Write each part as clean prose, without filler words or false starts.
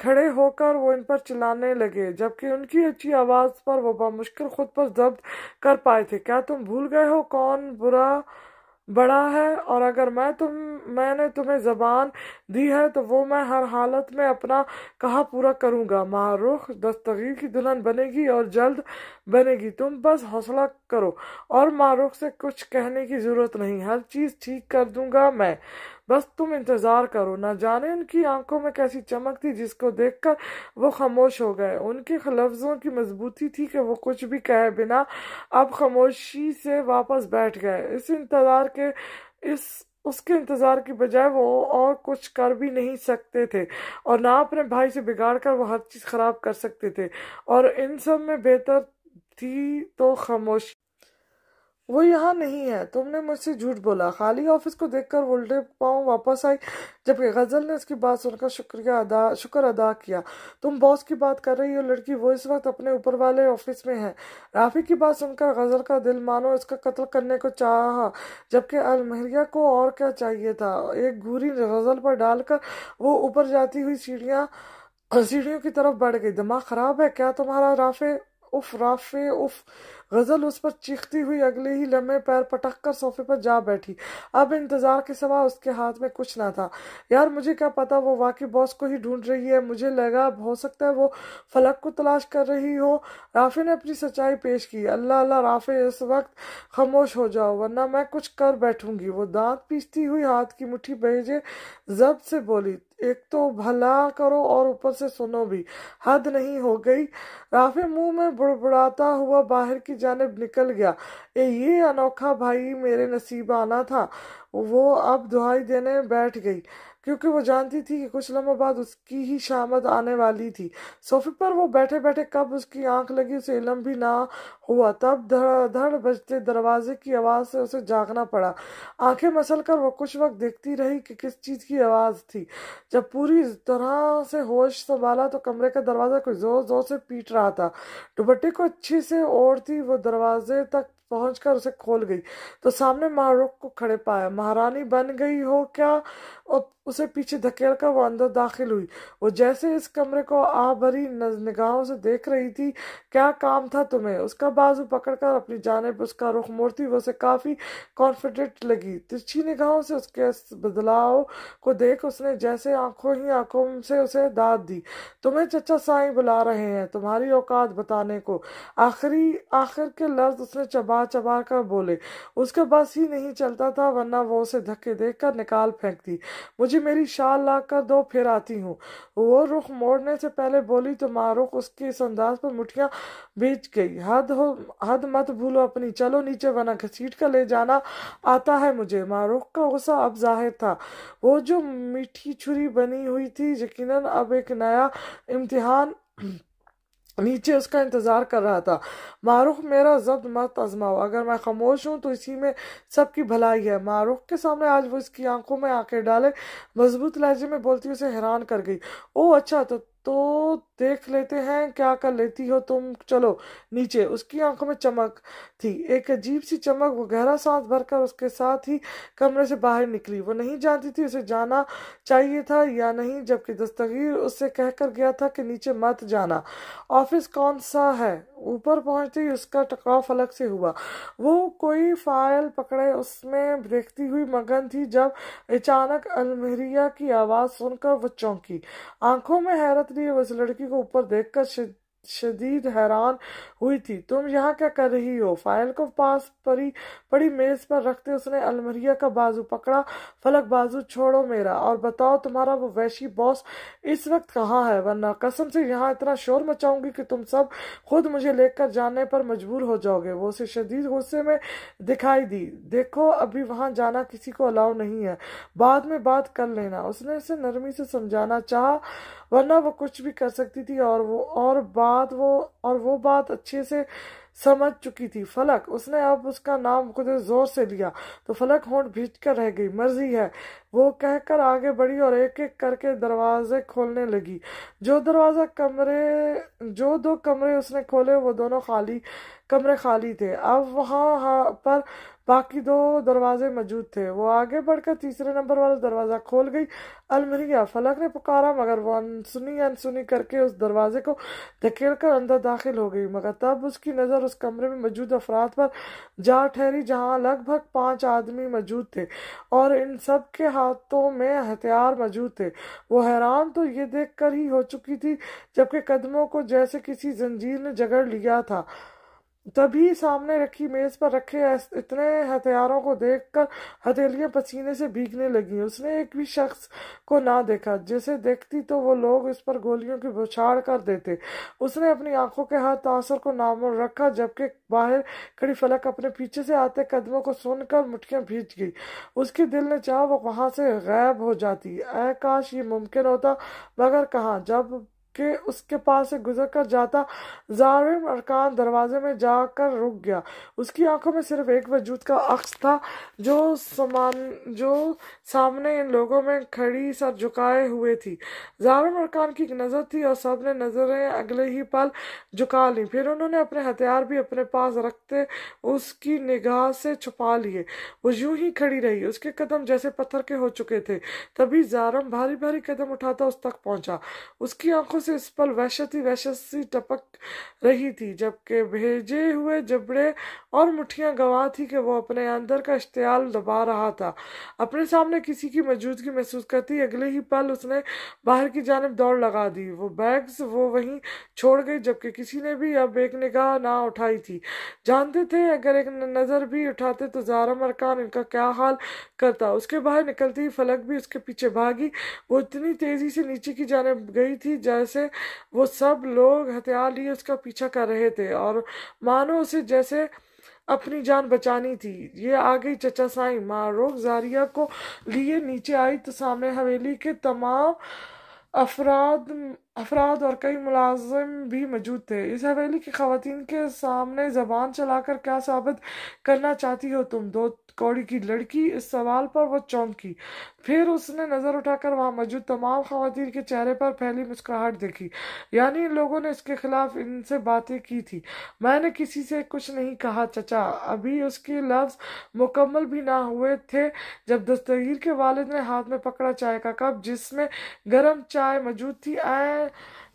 کھڑے ہو کر وہ ان پر چلانے لگے، جبکہ ان کی اچھی آواز پر وہ بمشکل خود پر ضبط کر پائے تھے۔ کیا تم بھول گئے ہو کون بڑا ہے؟ اور اگر میں نے تمہیں زبان دی ہے تو وہ میں ہر حالت میں اپنا کہا پورا کروں گا۔ ماہ رخ دستگیر کی دلہن بنے گی اور جلد بنے گی، تم بس حوصلہ کرو۔ اور ماہ رخ سے کچھ کہنے کی ضرورت نہیں، ہر چیز ٹھیک کر دوں گا میں، بس تم انتظار کرو۔ نہ جانے ان کی آنکھوں میں کیسی چمک تھی جس کو دیکھ کر وہ خاموش ہو گئے۔ ان کے لفظوں کی مضبوطی تھی کہ وہ کچھ بھی کہے بنا اب خاموشی سے واپس بیٹھ گئے۔ اس کے انتظار کی بجائے وہ اور کچھ کر بھی نہیں سکتے تھے، اور نہ اپنے بھائی سے بگاڑ کر وہ ہر چیز خراب کر سکتے تھے، اور ان سب میں بہتر تھی تو خاموشی۔ وہ یہاں نہیں ہے، تم نے مجھ سے جھوٹ بولا۔ خالی آفس کو دیکھ کر وہ الٹے پاؤں واپس آئی، جبکہ غزل نے اس کی بات سن کر شکر ادا کیا۔ تم باس کی بات کر رہی ہو لڑکی، وہ اس وقت اپنے اوپر والے آفس میں ہے۔ رافی کی بات سن کر غزل کا دل مانو اس کا قتل کرنے کو چاہا، جبکہ المہریہ کو اور کیا چاہیے تھا۔ ایک گھوری غزل پر ڈال کر وہ اوپر جاتی ہوئی سیڑھیوں کی طرف بڑھ گئی۔ دماغ خراب ہے کیا تمہارا رافع؟ If Rafi if! غزل اس پر چیختی ہوئی اگلے ہی لمحے پیر پٹک کر صوفے پر جا بیٹھی۔ اب انتظار کے سوا اس کے ہاتھ میں کچھ نہ تھا۔ یار مجھے کیا پتا وہ واقعی باس کو ہی ڈھونڈ رہی ہے، مجھے لگا ہو سکتا ہے وہ فلک کو تلاش کر رہی ہو۔ رافع نے اپنی سچائی پیش کی۔ اللہ اللہ رافع، اس وقت خاموش ہو جاؤ ورنہ میں کچھ کر بیٹھوں گی۔ وہ دانت پیستی ہوئی ہاتھ کی مٹھی بھیجے ضبط سے بولی، ایک تو بھلا کرو اور اوپر سے سنو بھی، حد نہیں ہو گئی؟ رافع منہ میں بڑبڑاتا ہوا باہر کی جانب نکل گیا۔ یہ انوکھا بھائی میرے نصیب آنا تھا۔ وہ اب دہائی دینے بیٹھ گئی، کیونکہ وہ جانتی تھی کہ کچھ لمحوں بعد اس کی ہی شامت آنے والی تھی۔ صوفے پر وہ بیٹھے بیٹھے کب اس کی آنکھ لگی اسے علم بھی نہ ہوا۔ تب دھڑ بجتے دروازے کی آواز سے اسے جاگنا پڑا۔ آنکھیں مسل کر وہ کچھ وقت دیکھتی رہی کہ کس چیز کی آواز تھی۔ جب پوری طرح سے ہوش سنبھالا تو کمرے کا دروازہ کوئی زور زور سے پیٹ رہا تھا۔ دوپٹے کو اچھے سے اوڑھتی وہ دروازے تک پہنچ کر اسے کھول گئی تو سامنے ماہ رخ کو کھڑے پایا۔ مہارانی بن گئی ہو کیا؟ اسے پیچھے دھکیل کر وہ اندر داخل ہوئی۔ وہ جیسے اس کمرے کو آہ بھری نگاہوں سے دیکھ رہی تھی۔ کیا کام تھا تمہیں؟ اس کا بازو پکڑ کر اپنی جانب اس کا رخ موڑتی وہ اسے کافی کانفیڈنٹ لگی۔ ترچھی نگاہوں سے اس کے بدلاؤ کو دیکھ اس نے جیسے آنکھوں سے اسے داد دی، تمہیں چچا سائیں بلا رہے ہیں تمہاری اوقات بتانے کو۔ آخر کے لفظ اس نے چبا چبا کر بولے۔ اس کا بس ہی نہیں چلتا تھا ورنہ وہ اسے دھکے دے کر نکال پھینکتی۔ مجھے میری شال لا کر دو، پھر آتی ہوں۔ وہ رخ موڑنے سے پہلے بولی تو ماہ رخ اس کے اس انداز پر مٹھیاں بھیج گئی۔ حد مت بھولو اپنی، چلو نیچے ورنہ گھسیٹ کر لے جانا آتا ہے مجھے۔ ماہ رخ کا غصہ اب ظاہر تھا۔ وہ جو میٹھی چھری بنی ہوئی تھی یقیناً اب ایک نیا امتحان نیچے اس کا انتظار کر رہا تھا۔ ماہ رخ میرا ضبط مت آزماؤ، اگر میں خاموش ہوں تو اسی میں سب کی بھلائی ہے۔ ماہ رخ کے سامنے آج وہ اس کی آنکھوں میں آنکھیں ڈالے مضبوط لہجے میں بولتی اسے حیران کر گئی۔ او اچھا، تو دیکھ لیتے ہیں کیا کر لیتی ہو تم، چلو نیچے۔ اس کی آنکھوں میں چمک تھی، ایک عجیب سی چمک۔ وہ گہرا سانس بھر کر اس کے ساتھ ہی کمرے سے باہر نکلی۔ وہ نہیں جانتی تھی اسے جانا چاہیے تھا یا نہیں، جبکہ دستگیر اس سے کہہ کر گیا تھا کہ نیچے مت جانا۔ آفس کون سا ہے؟ اوپر پہنچتے ہی اس کا ٹکراؤ فلک سے ہوا۔ وہ کوئی فائل پکڑے اس میں دیکھتی ہوئی مگن تھی جب اچانک المہریہ کی آواز سن کر وہ چونکی۔ آنکھوں میں حیرت لیے وہ اس لڑکی کو اوپر دیکھ کر شدید حیران ہوئی تھی۔ تم یہاں کیا کر رہی ہو؟ فائل کو پاس پڑی میز پر رکھتے اس نے المہریہ کا بازو پکڑا۔ فلک بازو چھوڑو میرا، اور بتاؤ تمہارا وہ وحشی باس اس وقت کہاں ہے، ورنہ قسم سے یہاں اتنا شور مچاؤں گی کہ تم سب خود مجھے لے کر جانے پر مجبور ہو جاؤ گے۔ وہ اسے شدید غصے میں دکھائی دی۔ دیکھو ابھی وہاں جانا کسی کو الاؤ نہیں ہے، بعد میں بات کر لینا۔ اس نے اسے نرمی سے سمجھانا چاہا ورنہ وہ کچھ بھی کر سکتی تھی، اور وہ بات اچھے سے سمجھ چکی تھی۔ فلک، اس نے اب اس کا نام خود زور سے لیا تو فلک ہونٹ بھیج کر رہ گئی۔ مرضی ہے، وہ کہہ کر آگے بڑھی اور ایک ایک کر کے دروازے کھولنے لگی۔ جو دو کمرے اس نے کھولے وہ دونوں کمرے خالی تھے۔ اب وہاں پر باقی 2 دروازے موجود تھے۔ وہ آگے بڑھ کر تیسرے نمبر والا دروازہ کھول گئی۔ المریا، فلک نے پکارا، مگر وہ انسنی کر کے اس دروازے کو دھکیل کر اندر داخل ہو گئی، مگر تب اس کی نظر اس کمرے میں موجود افراد پر جا ٹھہری جہاں لگ بھگ 5 آدمی موجود تھے اور ان سب کے ہاتھوں میں ہتھیار موجود تھے۔ وہ حیران تو یہ دیکھ کر ہی ہو چکی تھی جبکہ قدموں کو جیسے کسی زنجیر نے جکڑ لیا تھا۔ تبھی سامنے رکھی میز پر رکھے اتنے ہتھیاروں کو دیکھ کر ہتھیلیاں پسینے سے بھیگنے لگیں۔ اس نے ایک بھی شخص کو نہ دیکھا، جسے دیکھتی تو وہ لوگ اس پر گولیوں کی بوچھاڑ کر دیتے۔ اس نے اپنی آنکھوں کے ہاتھ تاثر کو نامور رکھا، جبکہ باہر کھڑی فلک اپنے پیچھے سے آتے قدموں کو سن کر مٹھیاں بھیج گئی۔ اس کے دل نے چاہا وہ وہاں سے غائب ہو جاتی۔ اے کاش یہ ممکن ہوتا، مگر کہاں! جب کہ اس کے پاس سے گزر کر جاتا، ظالم ارکان دروازے میں جا کر رک گیا۔ اس کی آنکھوں میں صرف ایک وجود کا عکس تھا جو سامنے ان لوگوں میں کھڑی سر جھکائے ہوئے تھی۔ ظالم ارکان کی ایک نظر تھی اور سب نے نظریں اگلے ہی پل جھکا لیں، پھر انہوں نے اپنے ہتھیار بھی اپنے پاس رکھتے اس کی نگاہ سے چھپا لیے۔ وہ یوں ہی کھڑی رہی، اس کے قدم جیسے پتھر کے ہو چکے تھے۔ تبھی ظالم بھاری بھاری قدم اٹھاتا اس تک پہنچا۔ اس کی آنکھوں سے اس پل وحشت سی ٹپک رہی تھی، جبکہ بھیجے ہوئے جبڑے اور مٹھیاں گواہ تھی کہ وہ اپنے اندر کا اشتعال دبا رہا تھا۔ اپنے سامنے کسی کی موجودگی محسوس کرتی اگلے ہی پل اس نے باہر کی جانب دوڑ لگا دی۔ وہ بیگز وہ وہیں چھوڑ گئی، جبکہ کسی نے بھی اب ایک نگاہ نہ اٹھائی تھی۔ جانتے تھے اگر ایک نظر بھی اٹھاتے تو ظالم ارکان ان کا کیا حال کرتا۔ اس کے باہر نکلتی ہی فلک بھی اس کے پیچھے بھاگی۔ وہ اتنی تیزی سے نیچے کی جانب گئی تھی جیسے وہ سب لوگ ہتھیار لیے اس کا پیچھا کر رہے تھے اور مانو اسے جیسے اپنی جان بچانی تھی۔ یہ آ گئی چچا سائیں۔ معروق زاریہ کو لیے نیچے آئی تو سامنے حویلی کے تمام افراد اور کئی ملازم بھی موجود تھے۔ اس حویلی کی خواتین کے سامنے زبان چلا کر کیا ثابت کرنا چاہتی ہو تم، 2 کوڑی کی لڑکی؟ اس سوال پر وہ چونکی، پھر اس نے نظر اٹھا کر وہاں موجود تمام خواتین کے چہرے پر پھیلی مسکراہٹ دیکھی، یعنی ان لوگوں نے اس کے خلاف ان سے باتیں کی تھی۔ میں نے کسی سے کچھ نہیں کہا چچا۔ ابھی اس کے لفظ مکمل بھی نہ ہوئے تھے جب دستگیر کے والد نے ہاتھ میں پکڑا چائے کا کپ جس میں گرم چائے موجود تھی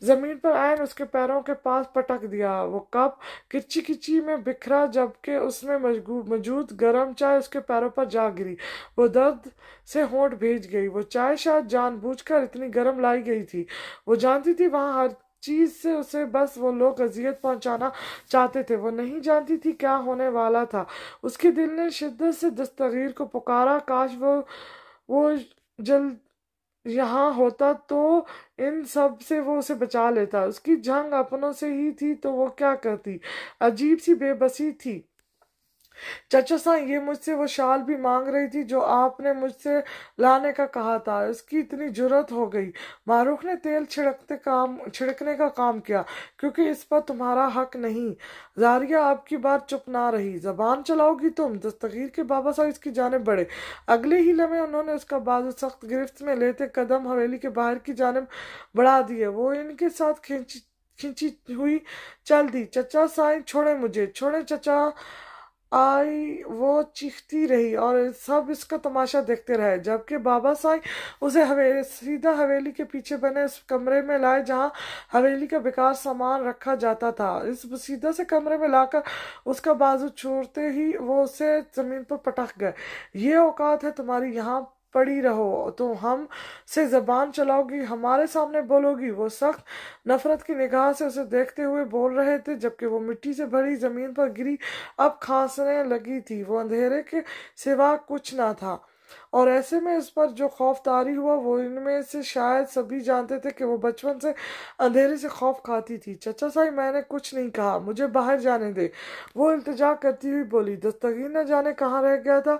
زمین پر عین اس کے پیروں کے پاس پٹک دیا۔ وہ کپ کچی کچی میں بکھرا، جبکہ اس میں موجود گرم چائے اس کے پیروں پر جا گری۔ وہ درد سے ہونٹ بھیج گئی۔ وہ چائے شاید جان بوجھ کر اتنی گرم لائی گئی تھی۔ وہ جانتی تھی وہاں ہر چیز سے اسے بس وہ لوگ اذیت پہنچانا چاہتے تھے۔ وہ نہیں جانتی تھی کیا ہونے والا تھا۔ اس کے دل نے شدت سے دستگیر کو پکارا، کاش وہ جلد یہاں ہوتا تو ان سب سے وہ اسے بچا لیتا۔ اس کی جنگ اپنوں سے ہی تھی تو وہ کیا کرتی؟ عجیب سی بے بسی تھی۔ چچا سائیں، یہ مجھ سے وہ شال بھی مانگ رہی تھی جو آپ نے مجھ سے لانے کا کہا تھا۔ اس کی اتنی جرأت ہو گئی۔ معروف نے تیل چھڑکنے کا کام کیا، کیونکہ اس پر تمہارا حق نہیں۔ زاریہ آپ کی بات چپ نہ رہی۔ زبان چلاؤ گی تم؟ دستگیر کے بابا صاحب اس کی جانب بڑھے۔ اگلے ہی لمحے انہوں نے اس کا بازو سخت گرفت میں لیتے قدم حویلی کے باہر کی جانب بڑھا دیے۔ وہ ان کے ساتھ کھینچی ہوئی چل دی۔ چچا سائیں چھوڑیں مجھے، چھوڑیں چچا آئی، وہ چیختی رہی اور سب اس کا تماشا دیکھتے رہے، جبکہ بابا سائیں اسے سیدھا حویلی کے پیچھے بنے اس کمرے میں لائے جہاں حویلی کا بیکار سامان رکھا جاتا تھا۔ اس سیدھا سے کمرے میں لا کر اس کا بازو چھوڑتے ہی وہ اسے زمین پر پٹک گئے۔ یہ اوقات ہے تمہاری، یہاں پڑی رہو۔ تم ہم سے زبان چلاؤ گی، ہمارے سامنے بولو گی؟ وہ سخت نفرت کی نگاہ سے اسے دیکھتے ہوئے بول رہے تھے، جبکہ وہ مٹی سے بھری زمین پر گری اب کھانسنے لگی تھی۔ وہ اندھیرے کے سوا کچھ نہ تھا، اور ایسے میں اس پر جو خوف طاری ہوا وہ ان میں سے شاید سبھی جانتے تھے کہ وہ بچپن سے اندھیرے سے خوف کھاتی تھی۔ چچا سائیں، میں نے کچھ نہیں کہا، مجھے باہر جانے دے، وہ التجا کرتی ہوئی بولی۔ دستگیر نہ جانے کہاں رہ گیا تھا،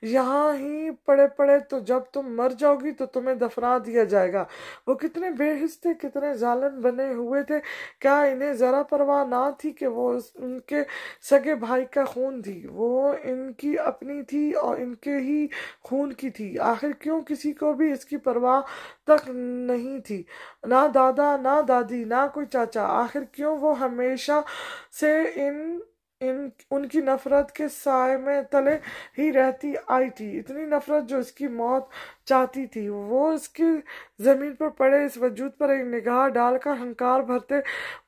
یہاں ہی پڑے تو جب تم مر جاؤ گی تو تمہیں دفنا دیا جائے گا۔ وہ کتنے بے حس تھے، کتنے ظالم بنے ہوئے تھے، کیا انہیں ذرا پرواہ نہ تھی کہ وہ ان کے سگے بھائی کا خون تھی؟ وہ ان کی اپنی تھی اور ان کے ہی خون کی تھی۔ آخر کیوں کسی کو بھی اس کی پرواہ تک نہیں تھی؟ نہ دادا، نہ دادی، نہ کوئی چاچا۔ آخر کیوں وہ ہمیشہ سے ان کی نفرت کے سائے میں تلے ہی رہتی آئی تھی، اتنی نفرت جو اس کی موت چاہتی تھی۔ وہ اس کی زمین پر پڑے اس وجود پر ایک نگاہ ڈال کر ہنکار بھرتے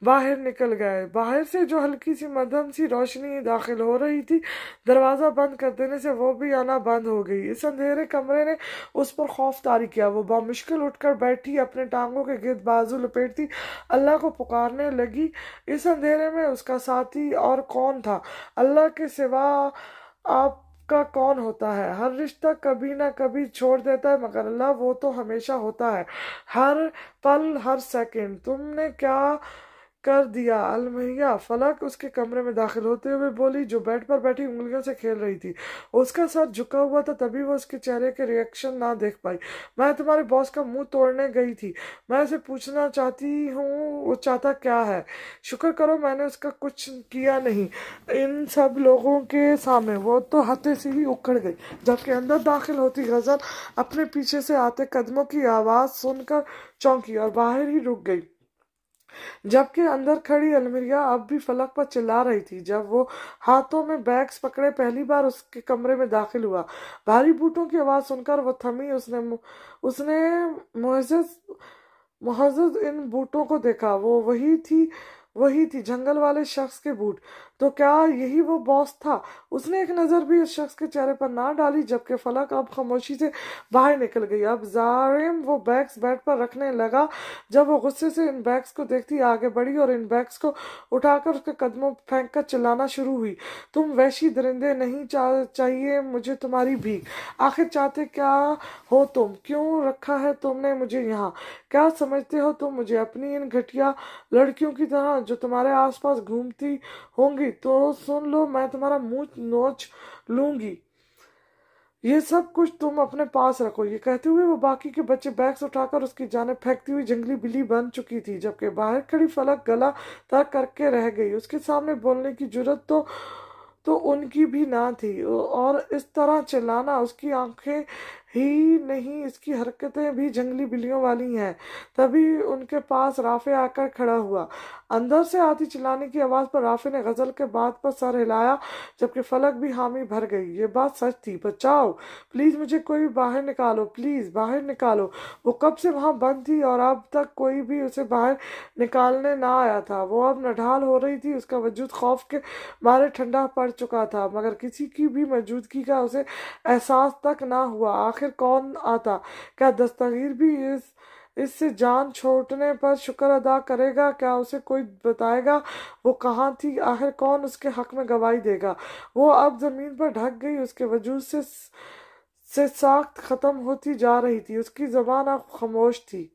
باہر نکل گئے۔ باہر سے جو ہلکی سی مدھم سی روشنی داخل ہو رہی تھی، دروازہ بند کر دینے سے وہ بھی آنا بند ہو گئی۔ اس اندھیرے کمرے نے اس پر خوف طاری کیا۔ وہ بامشکل اٹھ کر بیٹھی، اپنے ٹانگوں کے گرد بازو لپیٹتی اللہ کو پکارنے لگی۔ اس اندھیرے میں اس کا ساتھی اور کون تھا؟ اللہ کے سوا آپ کا کون ہوتا ہے؟ ہر رشتہ کبھی نہ کبھی چھوڑ دیتا ہے، مگر اللہ وہ تو ہمیشہ ہوتا ہے، ہر پل ہر سیکنڈ۔ تم نے کیا کر دیا المہیا؟ فلک اس کے کمرے میں داخل ہوتے ہوئے بولی، جو بیڈ پر بیٹھی انگلیوں سے کھیل رہی تھی۔ اس کا سر جھکا ہوا تھا، تبھی وہ اس کے چہرے کے ریئیکشن نہ دیکھ پائی۔ میں تمہارے باس کا منہ توڑنے گئی تھی، میں اسے پوچھنا چاہتی ہوں وہ چاہتا کیا ہے۔ شکر کرو میں نے اس کا کچھ کیا نہیں ان سب لوگوں کے سامنے۔ وہ تو ہتے سے ہی اکھڑ گئی، جبکہ اندر داخل ہوتی غزل اپنے پیچھے سے آتے قدموں کی آواز سن کر چونکی اور باہر ہی رک گئی، جبکہ اندر کھڑی المریا اب بھی فلک پر چلا رہی تھی۔ جب وہ ہاتھوں میں بیگز پکڑے پہلی بار اس کے کمرے میں داخل ہوا، بھاری بوٹوں کی آواز سن کر وہ تھمی۔ اس نے محض ان بوٹوں کو دیکھا، وہ وہی تھی جنگل والے شخص کے بوٹ۔ تو کیا یہی وہ باس تھا؟ اس نے ایک نظر بھی اس شخص کے چہرے پر نہ ڈالی، جبکہ فلک اب خاموشی سے باہر نکل گئی۔ اب ظالم وہ بیگز بیڈ پر رکھنے لگا۔ جب وہ غصے سے ان بیگز کو دیکھتی آگے بڑھی اور ان بیگز کو اٹھا کر اس کے قدموں پھینک کر چلانا شروع ہوئی، تم وحشی درندے، نہیں چاہیے مجھے تمہاری بھیک، آخر چاہتے کیا ہو تم؟ کیوں رکھا ہے تم نے مجھے یہاں؟ کیا سمجھتے ہو تم مجھے اپنی ان گھٹیا لڑکیوں کی طرح جو تمہارے آس پاس گھومتی ہوں گی؟ تو سن لو، میں تمہارا منہ نوچ لوں گی، یہ سب کچھ تم اپنے پاس رکھو۔ یہ کہتے ہوئے وہ باقی کے بچے بیگز اٹھا کر اس کی جانب پھینکتی ہوئی جنگلی بلی بن چکی تھی، جبکہ باہر کھڑی فلک گلا تر کر کے رہ گئی۔ اس کے سامنے بولنے کی جرأت تو ان کی بھی نہ تھی، اور اس طرح چلانا، اس کی آنکھیں ہی نہیں اس کی حرکتیں بھی جنگلی بلیوں والی ہیں۔ تبھی ان کے پاس رافع آ کر کھڑا ہوا۔ اندر سے آتی چلانے کی آواز پر رافع نے غزل کے بات پر سر ہلایا، جبکہ فلک بھی حامی بھر گئی۔ یہ بات سچ تھی۔ بچاؤ، پلیز مجھے کوئی باہر نکالو، پلیز باہر نکالو۔ وہ کب سے وہاں بند تھی اور اب تک کوئی بھی اسے باہر نکالنے نہ آیا تھا۔ وہ اب نڈھال ہو رہی تھی، اس کا وجود خوف کے مارے ٹھنڈا پڑ چکا تھا، مگر کسی کی بھی موجودگی کا اسے احساس تک نہ ہوا۔ آخر کون آتا؟ کیا دستگیر بھی اس سے جان چھوٹنے پر شکر ادا کرے گا؟ کیا اسے کوئی بتائے گا وہ کہاں تھی؟ آخر کون اس کے حق میں گواہی دے گا؟ وہ اب زمین پر ڈھک گئی، اس کے وجود سے ساکت ختم ہوتی جا رہی تھی، اس کی زبان اب خاموش تھی۔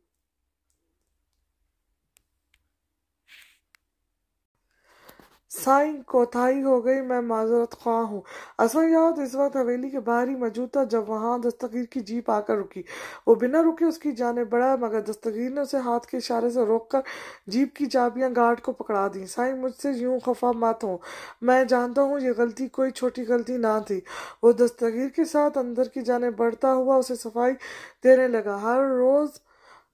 سائیں، کوتاہی ہو گئی، میں معذرت خواہ ہوں۔ اسفیاد اس وقت حویلی کے باہر ہی موجود تھا جب وہاں دستگیر کی جیپ آ کر رکی۔ وہ بنا رکے اس کی جانب بڑھا، مگر دستگیر نے اسے ہاتھ کے اشارے سے روک کر جیپ کی چابیاں گارڈ کو پکڑا دیں۔ سائیں، مجھ سے یوں خفا مت ہو، میں جانتا ہوں یہ غلطی کوئی چھوٹی غلطی نہ تھی۔ وہ دستگیر کے ساتھ اندر کی جانب بڑھتا ہوا اسے صفائی دینے لگا۔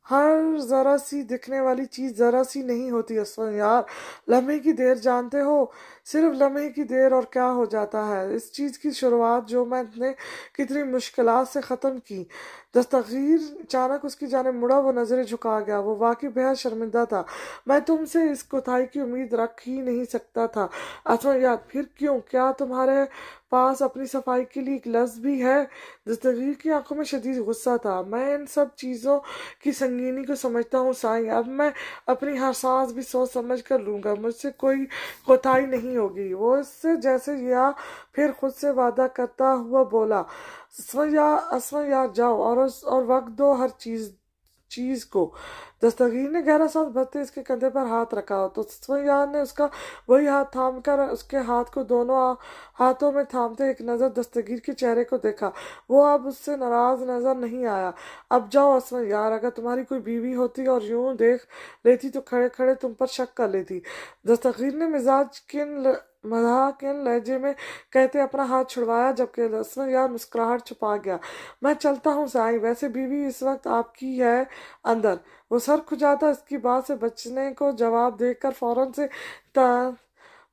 ہر ذرا سی دکھنے والی چیز ذرا سی نہیں ہوتی اسفیاد، لمحے کی دیر جانتے ہو، صرف لمحے کی دیر اور کیا ہو جاتا ہے اس چیز کی شروعات جو میں نے کتنی مشکلات سے ختم کی۔ دستگیر اچانک اس کی جانب مڑا، وہ نظریں جھکا گیا، وہ واقعی بے حد شرمندہ تھا۔ میں تم سے اس کوتاہی کی امید رکھ ہی نہیں سکتا تھا اسفیاد۔ پھر کیوں؟ کیا تمہارے پاس اپنی صفائی کے لیے ایک لفظ بھی ہے؟ دستگیر کی آنکھوں میں شدید غصہ تھا۔ میں ان سب چیزوں کی سنگینی کو سمجھتا ہوں سائیں، اب میں اپنی ہر سانس بھی سوچ سمجھ کر لوں گا، مجھ سے کوئی کوتاہی نہیں ہوگی۔ وہ اس سے جیسے یا پھر خود سے وعدہ کرتا ہوا بولا، اسفیاد جاؤ اور وقت دو ہر چیز کو۔ دستگیر نے گہرا سانس بھرتے اس کے کندھے پر ہاتھ رکھا تو اسفیاد نے اس کا وہی ہاتھ تھام کر اس کے ہاتھ کو دونوں ہاتھوں میں تھامتے ایک نظر دستگیر کے چہرے کو دیکھا۔ وہ اب اس سے ناراض نظر نہیں آیا۔ اب جاؤ اسفیاد، اگر تمہاری کوئی بیوی ہوتی اور یوں دیکھ لیتی تو کھڑے کھڑے تم پر شک کر لیتی۔ دستگیر نے مزاح کن لہجے میں کہتے اپنا ہاتھ چھڑوایا، جبکہ اسفیاد مسکراہٹ چھپا گیا۔ میں چلتا ہوں سائیں، ویسے بیوی اس وقت آپ کی ہے اندر۔ وہ سر کھجاتا اس کی بات سے بچنے کو جواب دے کر فوراً سے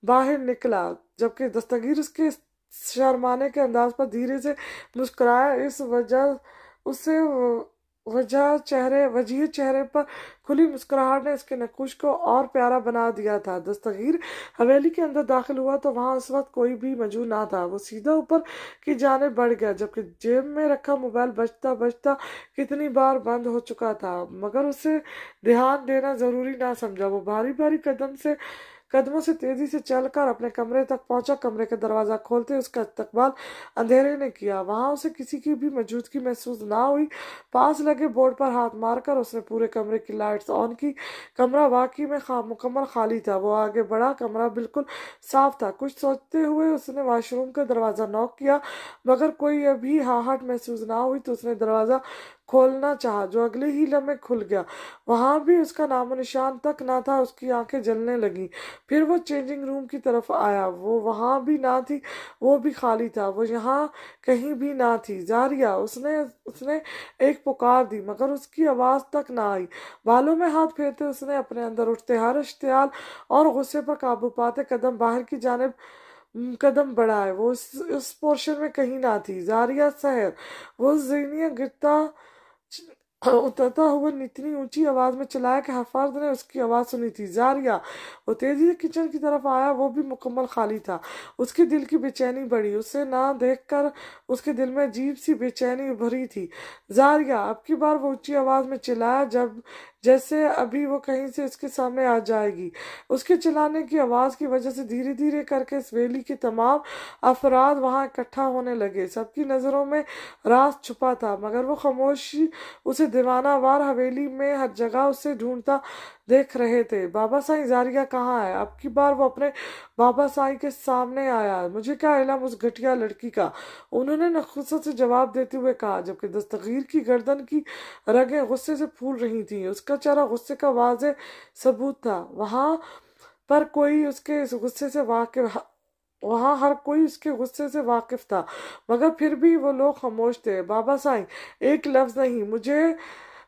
باہر نکلا، جبکہ دستگیر اس کے شرمانے کے انداز پر دھیرے سے مسکرایا۔ اس وجہ اسے وجیح چہرے پر کھلی مسکراہٹ نے اس کے نقوش کو اور پیارا بنا دیا تھا۔ دستگیر حویلی کے اندر داخل ہوا تو وہاں اس وقت کوئی بھی موجود نہ تھا۔ وہ سیدھا اوپر کی جانب بڑھ گیا، جبکہ جیب میں رکھا موبائل بجتا بجتا کتنی بار بند ہو چکا تھا، مگر اسے دھیان دینا ضروری نہ سمجھا۔ وہ بھاری بھاری قدموں سے تیزی سے چل کر اپنے کمرے تک پہنچا۔ کمرے کا دروازہ کھولتے اس کا استقبال اندھیرے نے کیا۔ وہاں اسے کسی کی بھی موجودگی محسوس نہ ہوئی۔ پاس لگے بورڈ پر ہاتھ مار کر اس نے پورے کمرے کی لائٹس آن کی۔ کمرہ واقعی میں مکمل خالی تھا۔ وہ آگے بڑھا، کمرہ بالکل صاف تھا۔ کچھ سوچتے ہوئے اس نے واش روم کا دروازہ نوک کیا، مگر کوئی ابھی ہاہٹ محسوس نہ ہوئی تو اس نے دروازہ کھولنا چاہا، جو اگلے ہی لمحے کھل گیا۔ وہاں بھی اس کا نام و نشان تک نہ تھا۔ اس کی آنکھیں جلنے لگیں۔ پھر وہ چینجنگ روم کی طرف آیا۔ وہ وہاں بھی نہ تھی، وہ بھی خالی تھا۔ وہ یہاں کہیں بھی نہ تھی۔ زاریہ! اس نے ایک پکار دی، مگر اس کی آواز تک نہ آئی۔ بالوں میں ہاتھ پھیرتے اس نے اپنے اندر اٹھتے ہر اشتعال اور غصے پر قابو پاتے قدم باہر کی جانب قدم بڑھائے۔ وہ اس پورشن میں کہیں نہ تھی۔ زاریہ سحر! وہ زینیہ گرتا اترتا ہوا اتنی اونچی آواز میں چلایا کہ فرد نے اس کی آواز سنی تھی۔ زاریہ! وہ تیزی سے کچن کی طرف آیا، وہ بھی مکمل خالی تھا۔ اس کے دل کی بے چینی بڑھی۔ اسے نہ دیکھ کر اس کے دل میں عجیب سی بے چینی ابھری تھی۔ زاریہ! اب کی بار وہ اونچی آواز میں چلایا، جیسے ابھی وہ کہیں سے اس کے سامنے آ جائے گی۔ اس کے چلانے کی آواز کی وجہ سے دھیرے دھیرے کر کے اس ویلی کے تمام افراد وہاں اکٹھا ہونے لگے۔ سب کی نظروں میں راز چھپا تھا، مگر وہ خاموشی اسے دیوانہ وار حویلی میں ہر جگہ اسے ڈھونڈتا دیکھ رہے تھے۔ بابا سائیں! زاریہ کہاں ہے؟ اب کی بار وہ اپنے بابا سائیں کے سامنے آیا۔ مجھے کیا علم اس گھٹیا لڑکی کا، انہوں نے نخست سے جواب دیتے ہوئے کہا، جبکہ دستگیر کی گردن کی رگیں غصے سے پھول رہی تھیں۔ اس کا چہرہ غصے کا واضح ثبوت تھا۔ وہاں ہر کوئی اس کے غصے سے واقف تھا، مگر پھر بھی وہ لوگ خاموش تھے۔ بابا سائیں! ایک لفظ نہیں، مجھے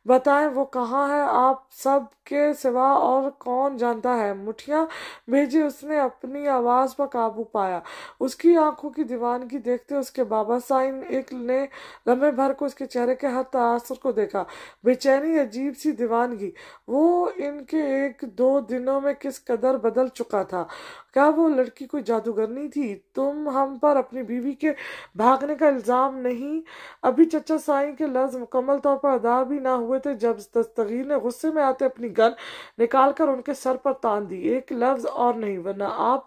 بتائیں وہ کہاں ہے؟ آپ سب کے سوا اور کون جانتا ہے؟ مٹھیاں بھیجے! اس نے اپنی آواز پر قابو پایا۔ اس کی آنکھوں کی دیوانگی دیکھتے اس کے بابا سائیں ایک نے لمحے بھر کو اس کے چہرے کے ہر تاثر کو دیکھا۔ بے چینی، عجیب سی دیوانگی۔ وہ ان کے ایک دو دنوں میں کس قدر بدل چکا تھا۔ کیا وہ لڑکی کوئی جادوگرنی تھی؟ تم ہم پر اپنی بیوی کے بھاگنے کا الزام نہیں؟ ابھی چچا سائیں کے لفظ مکمل طور پر ادا بھی نہ ہوئے تھے جب دستگیر نے غصے میں آتے اپنی گن نکال کر ان کے سر پر تان دی۔ ایک لفظ اور نہیں، ورنہ آپ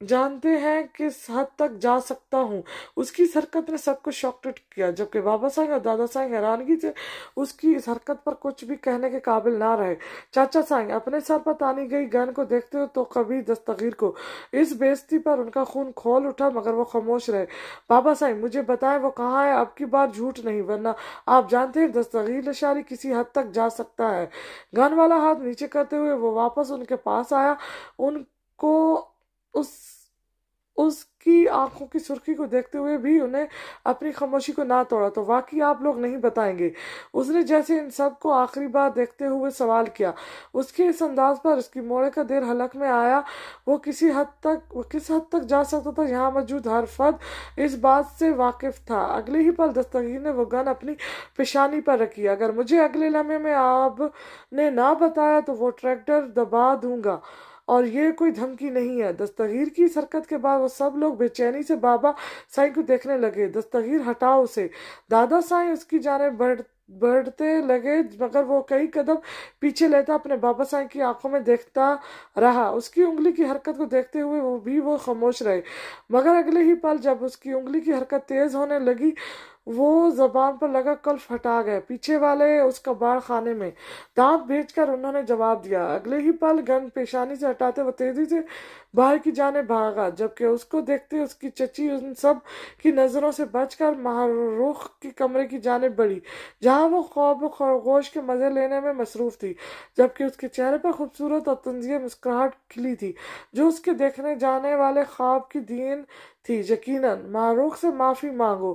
جانتے ہیں کس حد تک جا سکتا ہوں۔ اس کی اس حرکت نے سب کو شاکڈ کیا، جبکہ بابا سائیں اور دادا سائیں حیرانگی سے اس کی اس حرکت پر کچھ بھی کہنے کے قابل نہ رہے۔ چاچا سائیں! اپنے سر پر تانی گئی گن کو دیکھتے ہو تو کبھی دستگیر کو اس بے عزتی پر ان کا خون کھول اٹھا، مگر وہ خاموش رہے۔ بابا سائیں! مجھے بتائیں وہ کہاں ہے؟ اب کی بار جھوٹ نہیں، ورنہ آپ جانتے ہیں دستگیر لشاری کسی حد تک جا سکتا ہے۔ گن والا ہاتھ نیچے کرتے ہوئے وہ واپس ان کے پاس آیا۔ ان کو اس کی آنکھوں کی سرخی کو دیکھتے ہوئے بھی انہیں اپنی خاموشی کو نہ توڑا۔ تو واقعی آپ لوگ نہیں بتائیں گے؟ اس نے جیسے ان سب کو آخری بار دیکھتے ہوئے سوال کیا۔ اس کے اس انداز پر اس کی موڑے کا دیر حلق میں آیا۔ وہ کس حد تک جا سکتا تھا، یہاں موجود ہر فرد اس بات سے واقف تھا۔ اگلے ہی پل دستگیر نے وہ گن اپنی پیشانی پر رکھی۔ اگر مجھے اگلے لمحے میں آپ نے نہ بتایا تو وہ ٹریکٹر دبا دوں گا، اور یہ کوئی دھمکی نہیں ہے۔ دستگیر کی اس حرکت کے بعد وہ سب لوگ بے چینی سے بابا سائیں کو دیکھنے لگے۔ دستگیر! ہٹاؤ اسے! دادا سائیں اس کی جانب بڑھتے لگے، مگر وہ کئی قدم پیچھے لیتا اپنے بابا سائیں کی آنکھوں میں دیکھتا رہا۔ اس کی انگلی کی حرکت کو دیکھتے ہوئے وہ خاموش رہے، مگر اگلے ہی پل جب اس کی انگلی کی حرکت تیز ہونے لگی وہ زبان پر لگا قلف ہٹا گئے۔ پیچھے والے اس کباڑ خانے میں! دانت بھیج کر انہوں نے جواب دیا۔ اگلے ہی پل گن پیشانی سے ہٹاتے وہ تیزی سے باہر کی جانب بھاگا، جبکہ اس کو دیکھتے اس کی چچی ان سب کی نظروں سے بچ کر محروق کے کمرے کی جانب بڑھی، جہاں وہ خواب و خرگوش کے مزے لینے میں مصروف تھی، جبکہ اس کے چہرے پر خوبصورت اور طنزیہ مسکراہٹ کھلی تھی، جو اس کے دیکھنے جانے والے خواب کی دین تھی۔ یقیناً محروق سے معافی مانگو،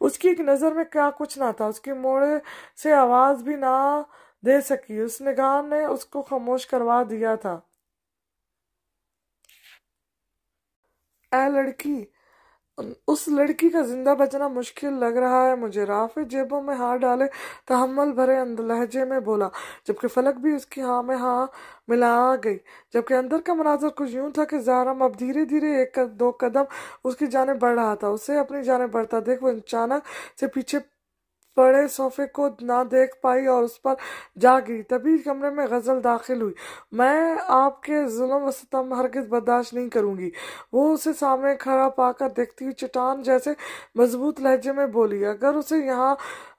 اس کی ایک نظر میں کیا کچھ نہ تھا، اس کے موڑے سے آواز بھی نہ دے سکی، اس نگاہ نے اس کو خاموش کروا دیا تھا۔ اے لڑکی، اس لڑکی کا زندہ بچنا مشکل لگ رہا ہے مجھے، رافع جیبوں میں ہاتھ ڈالے تحمل بھرے لہجے میں بولا، جبکہ فلک بھی اس کی ہاں میں ہاں ملا گئی، جبکہ اندر کا مناظر کچھ یوں تھا کہ زہرم اب دھیرے دھیرے ایک دو قدم اس کی جانب بڑھ رہا تھا۔ اسے اپنی جانب بڑھتا دیکھ وہ اچانک سے پیچھے پڑے صوفے کو نہ دیکھ پائی اور اس پر جا گری۔ تبھی کمرے میں غزل داخل ہوئی۔ میں آپ کے ظلم و ستم ہرگز برداشت نہیں کروں گی، وہ اسے سامنے کھڑا پا کر دیکھتی ہوئی چٹان جیسے مضبوط لہجے میں بولی۔ اگر اسے یہاں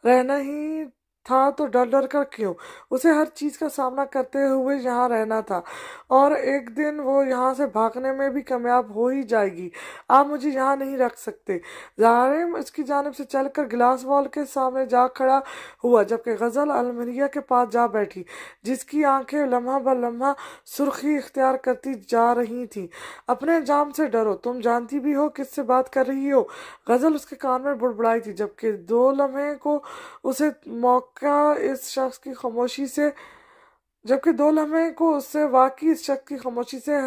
رہنا ہی تھا تو ڈر ڈر کر کیوں؟ اسے ہر چیز کا سامنا کرتے ہوئے یہاں رہنا تھا، اور ایک دن وہ یہاں سے بھاگنے میں بھی کامیاب ہو ہی جائے گی۔ آپ مجھے یہاں نہیں رکھ سکتے۔ ظالم اس کی جانب سے چل کر گلاس وال کے سامنے جا کھڑا ہوا، جبکہ غزل المریہ کے پاس جا بیٹھی، جس کی آنکھیں لمحہ بہ لمحہ سرخی اختیار کرتی جا رہی تھیں۔ اپنے انجام سے ڈرو، تم جانتی بھی ہو کس سے بات کر رہی ہو، غزل اس کے کان میں بڑبڑائی تھی، جبکہ دو لمحے کو اسے واقعی اس شخص کی خاموشی سے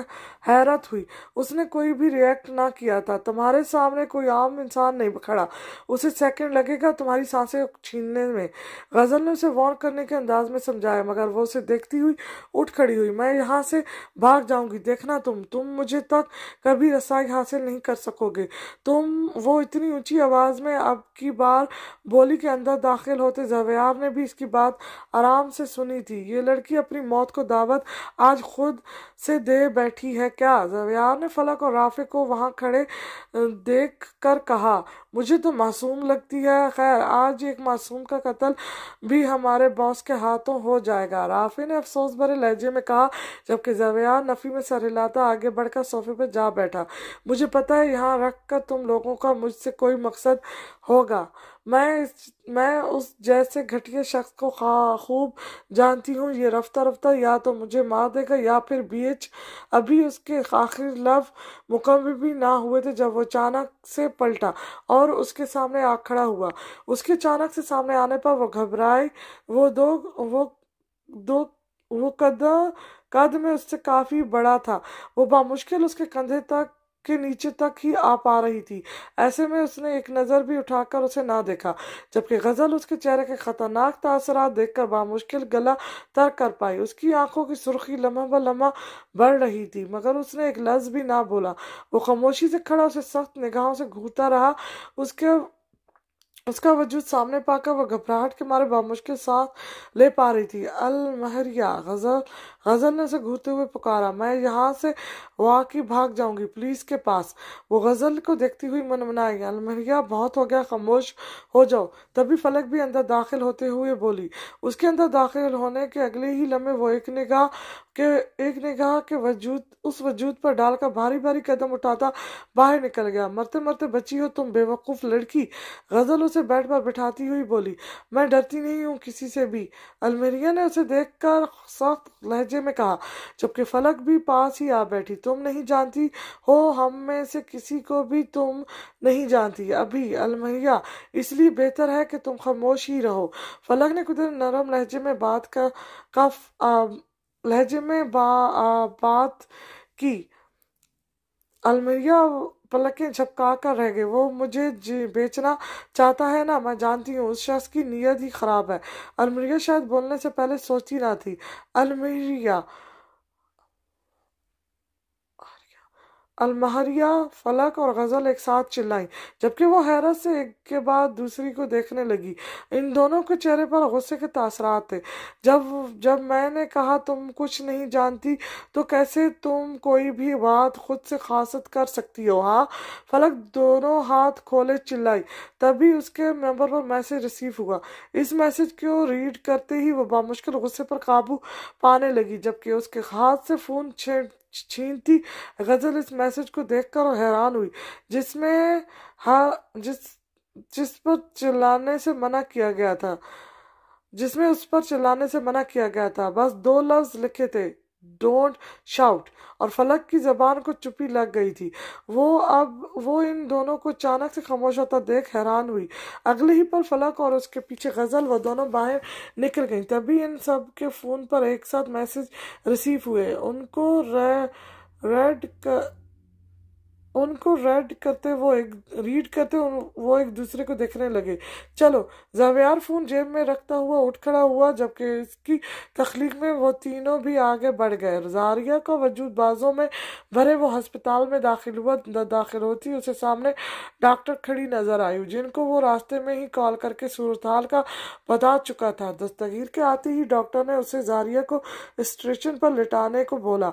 حیرت ہوئی۔ اس نے کوئی بھی ریئیکٹ نہ کیا تھا۔ تمہارے سامنے کوئی عام انسان نہیں کھڑا، اسے سیکنڈ لگے گا تمہاری سانسیں چھیننے میں، غزل نے اسے وارن کرنے کے انداز میں سمجھایا، مگر وہ اسے دیکھتی ہوئی اٹھ کھڑی ہوئی۔ میں یہاں سے بھاگ جاؤں گی، دیکھنا تم مجھے تک کبھی رسائی حاصل نہیں کر سکو گے وہ اتنی اونچی آواز میں اب کی بار بولی کہ اندر داخل ہوتے زویار نے بھی اس کی بات آرام سے سنی تھی۔ یہ لڑکی اپنی موت کو دعوت آج خود سے دے بیٹھی ہے کیا؟ زویار نے فلک اور رافع کو وہاں کھڑے دیکھ کر کہا، مجھے تو معصوم لگتی ہے، خیر آج ایک معصوم کا قتل بھی ہمارے باس کے ہاتھوں ہو جائے گا، رافع نے افسوس بھرے لہجے میں کہا، جبکہ زویار نفی میں سر ہلاتا آگے بڑھ کر صوفے پہ جا بیٹھا۔ مجھے پتہ ہے یہاں رکھ کر تم لوگوں کا مجھ سے کوئی مقصد ہوگا، میں اس جیسے گھٹیا شخص کو خوب جانتی ہوں، یہ رفتہ رفتہ یا تو مجھے مار دے گا یا پھر بیچ۔ ابھی اس کے آخری لفظ مکمل بھی نہ ہوئے تھے جب وہ اچانک سے پلٹا اور اس کے سامنے آ کھڑا ہوا۔ اس کے اچانک سے سامنے آنے پر وہ گھبرائی، وہ قد میں اس سے کافی بڑا تھا، وہ بامشکل اس کے کندھے تک کے نیچے تک ہی آ پا رہی تھی، ایسے میں اس نے ایک نظر بھی اٹھا کر اسے نہ دیکھا، جبکہ غزل اس کے چہرے کے خطرناک تاثرات دیکھ کر بامشکل گلا تر کر پائی۔ اس کی آنکھوں کی سرخی لمحہ بہ لمحہ بڑھ رہی تھی، مگر اس نے ایک لفظ بھی نہ بولا۔ وہ خاموشی سے کھڑا اسے سخت نگاہوں سے گھورتا رہا، اس کا وجود سامنے پا کر وہ گھبراہٹ کے مارے بامشکل سانس لے پا رہی تھی۔ المہریہ، غزل نے اسے گھورتے ہوئے پکارا، میں یہاں سے واقعی بھاگ جاؤں گی، پولیس کے پاس۔ وہ غزل کو دیکھتی ہوئی منمنائی، المہریہ بہت ہو گیا، خاموش ہو جاؤ۔ تبھی فلک بھی اندر داخل ہوتے ہوئے بولی۔ اس کے اندر داخل ہونے کے اگلے ہی لمحے وہ ایک نگاہ کے اس وجود پر ڈال کر بھاری بھاری قدم اٹھاتا باہر نکل گیا۔ مرتے مرتے بچی ہو تم، بے وقوف لڑکی، غزل اسے بیڈ پر بٹھاتی ہوئی بولی، میں ڈرتی نہیں ہوں کسی سے بھی، المریہ نے اسے دیکھ کر سخت لہجے میں کہا، جبکہ فلک بھی پاس ہی آ بیٹھی، تم نہیں جانتی ہو، ہم میں سے کسی کو بھی تم نہیں جانتی ابھی المریہ، اس لیے بہتر ہے کہ تم خاموش ہی رہو۔ فلک نے قدرت نرم لہجے میں بات کی۔ المریہ پلکیں جھپکا کر رہ گئی۔ وہ مجھے بیچنا چاہتا ہے نا، میں جانتی ہوں اس شخص کی نیت ہی خراب ہے۔ المریہ شاید بولنے سے پہلے سوچتی نہ تھی۔ المہریہ، فلک اور غزل ایک ساتھ چلائیں، جبکہ وہ حیرت سے ایک کے بعد دوسری کو دیکھنے لگی۔ ان دونوں کے چہرے پر غصے کے تاثرات تھے۔ جب میں نے کہا تم کچھ نہیں جانتی تو کیسے تم کوئی بھی بات خود سے قاصد کر سکتی ہو، ہاں؟ فلک دونوں ہاتھ کھولے چلائی۔ تبھی اس کے نمبر پر میسج ریسیو ہوا۔ اس میسج کو ریڈ کرتے ہی وہ بامشکل غصے پر قابو پانے لگی، جبکہ اس کے ہاتھ سے فون چھینتی غزل اس میسج کو دیکھ کر حیران ہوئی، جس پر چلانے سے منع کیا گیا تھا، بس 2 لفظ لکھے تھے، ڈونٹ شاؤٹ، اور فلک کی زبان کو چپی لگ گئی تھی۔ وہ ان دونوں کو اچانک سے خاموش ہوتا دیکھ حیران ہوئی۔ اگلے ہی پل فلک اور اس کے پیچھے غزل وہ دونوں باہر نکل گئیں۔ تبھی ان سب کے فون پر ایک ساتھ میسج ریسیو ہوئے۔ ان کو ریڈ کرتے وہ ایک دوسرے کو دیکھنے لگے۔ چلو، زاویار فون جیب میں رکھتا ہوا اٹھ کھڑا ہوا، جبکہ اس کی تخلیق میں وہ تینوں بھی آگے بڑھ گئے۔ زاریہ کا وجود بازوں میں بھرے وہ ہسپتال میں داخل ہوتی اسے سامنے ڈاکٹر کھڑی نظر آئی، جن کو وہ راستے میں ہی کال کر کے صورتحال کا بتا چکا تھا۔ دستگیر کے آتے ہی ڈاکٹر نے اسے زاریہ کو اسٹریچر پر لٹانے کو بولا۔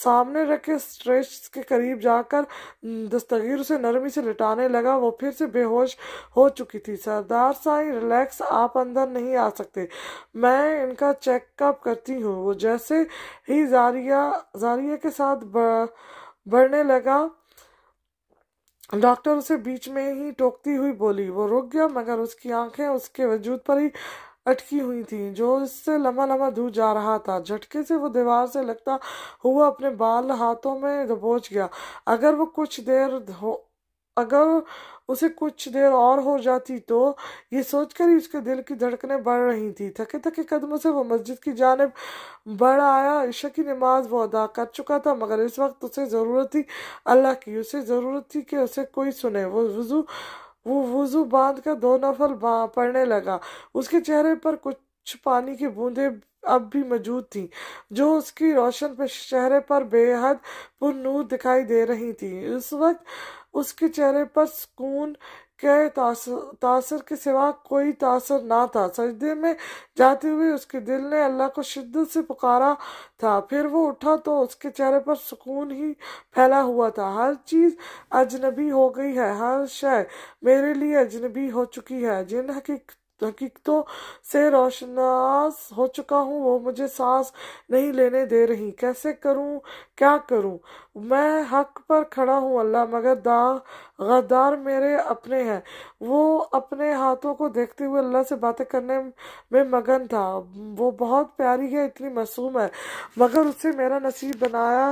سامنے رکھے اسٹریچر کے قریب جا کر دستگیر اسے نرمی سے لٹانے لگا۔ وہ پھر سے بے ہوش ہو چکی تھی۔ سردار سائیں، ریلیکس، آپ اندر نہیں آ سکتے، میں ان کا چیک اپ کرتی ہوں۔ وہ جیسے ہی زاریہ کے ساتھ بڑھنے لگا، ڈاکٹر اسے بیچ میں ہی ٹوکتی ہوئی بولی۔ وہ رک گیا، مگر اس کی آنکھیں اس کے وجود پر ہی اٹکی ہوئی تھیں، جو اس سے لمحہ لمحہ دور جا رہا تھا۔ جھٹکے سے وہ دیوار سے لگتا ہوا اپنے بال ہاتھوں میں دبوچ گیا۔ اگر اسے کچھ دیر اور ہو جاتی تو، یہ سوچ کر ہی اس کے دل کی دھڑکنیں بڑھ رہی تھیں۔ تھکے تھکے قدموں سے وہ مسجد کی جانب بڑھ آیا۔ عشاء کی نماز وہ ادا کر چکا تھا، مگر اس وقت اسے ضرورت تھی اللہ کی، اسے ضرورت تھی کہ اسے کوئی سنے۔ وہ وضو باندھ کر 2 نفل پڑھنے لگا۔ اس کے چہرے پر کچھ پانی کی بوندیں اب بھی موجود تھیں، جو اس کی روشن چہرے پر بے حد پر نور دکھائی دے رہی تھیں۔ اس وقت اس کے چہرے پر سکون کے تاثر کے سوا کوئی تاثر نہ تھا۔ سجدے میں جاتے ہوئے اس کے دل نے اللہ کو شدت سے پکارا تھا۔ پھر وہ اٹھا تو اس کے چہرے پر سکون ہی پھیلا ہوا تھا۔ ہر چیز اجنبی ہو گئی ہے، ہر شے میرے لیے اجنبی ہو چکی ہے۔ جن حقیقتوں سے روشناس ہو چکا ہوں، وہ مجھے سانس نہیں لینے دے رہی۔ کیسے کروں، کیا کروں؟ میں حق پر کھڑا ہوں اللہ، مگر غدار میرے اپنے ہیں۔ وہ اپنے ہاتھوں کو دیکھتے ہوئے اللہ سے باتیں کرنے میں مگن تھا۔ وہ بہت پیاری ہے، اتنی معصوم ہے، مگر اسے میرا نصیب بنایا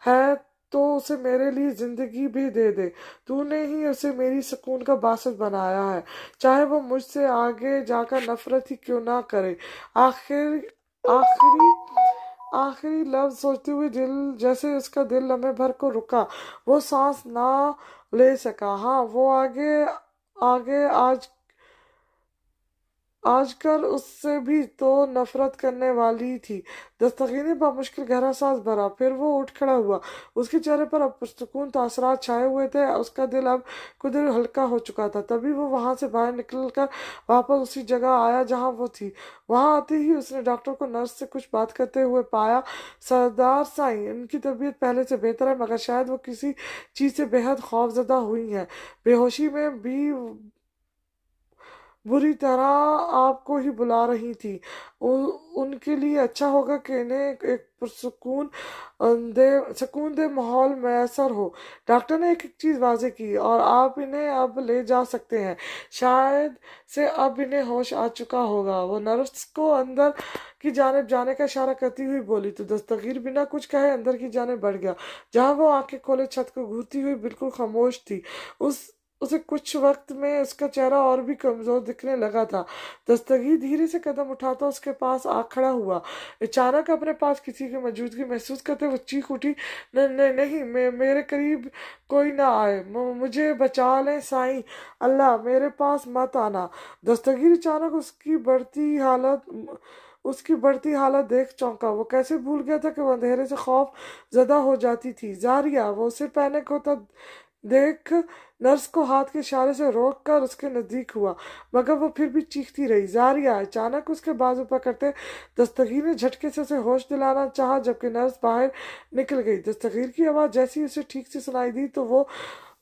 ہے تو اسے میرے لیے زندگی بھی دے دے۔ تو نے ہی اسے میری سکون کا باعث بنایا ہے، چاہے وہ مجھ سے آگے جا کر نفرت ہی کیوں نہ کرے۔ آخری لفظ سوچتے ہوئے جیسے اس کا دل لمحے بھر کو رکا، وہ سانس نہ لے سکا۔ ہاں، وہ آگے آج کل اس سے بھی تو نفرت کرنے والی تھی۔ دستگیر نے بمشکل گہرا سانس بھرا، پھر وہ اٹھ کھڑا ہوا۔ اس کے چہرے پر اب پرسکون تاثرات چھائے ہوئے تھے، اس کا دل اب قدر ہلکا ہو چکا تھا۔ تبھی وہ وہاں سے باہر نکل کر واپس اسی جگہ آیا جہاں وہ تھی۔ وہاں آتے ہی اس نے ڈاکٹر کو نرس سے کچھ بات کرتے ہوئے پایا۔ سردار سائیں، ان کی طبیعت پہلے سے بہتر ہے، مگر شاید وہ کسی چیز سے بے حد خوف زدہ ہوئی ہیں۔ بے ہوشی میں بھی بری طرح آپ کو ہی بلا رہی تھی۔ ان کے لیے اچھا ہوگا کہ انہیں ایک پرسکون دہ ماحول میسر ہو۔ ڈاکٹر نے ایک چیز واضح کی، اور آپ انہیں اب لے جا سکتے ہیں۔ شاید سے اب انہیں ہوش آ چکا ہوگا۔ وہ نرس کو اندر کی جانب جانے کا اشارہ کرتی ہوئی بولی تو دستگیر بنا کچھ کہے اندر کی جانب بڑھ گیا، جہاں وہ آنکھیں کھولے چھت کو گھورتی ہوئی بالکل خاموش تھی۔ اسے کچھ وقت میں اس کا چہرہ اور بھی کمزور دکھنے لگا تھا۔ دستگیر دھیرے سے قدم اٹھاتا اس کے پاس آ کھڑا ہوا۔ اچانک اپنے پاس کسی کی موجودگی محسوس کرتے وہ چیخ اٹھی، نہیں، میرے قریب کوئی نہ آئے، مجھے بچا لیں سائیں، اللہ، میرے پاس مت آنا۔ دستگیر اچانک اس کی بڑھتی حالت دیکھ چونکا۔ وہ کیسے بھول گیا تھا کہ وہ اندھیرے سے خوف زدہ ہو جاتی تھی۔ زاریہ! وہ اسے پینک ہوتا دیکھ نرس کو ہاتھ کے اشارے سے روک کر اس کے نزدیک ہوا، مگر وہ پھر بھی چیختی رہی، زاریہ! اچانک اس کے بازو پکڑتے دستگیر نے جھٹکے سے اسے ہوش دلانا چاہا، جبکہ نرس باہر نکل گئی۔ دستگیر کی آواز جیسی اسے ٹھیک سے سنائی دی تو وہ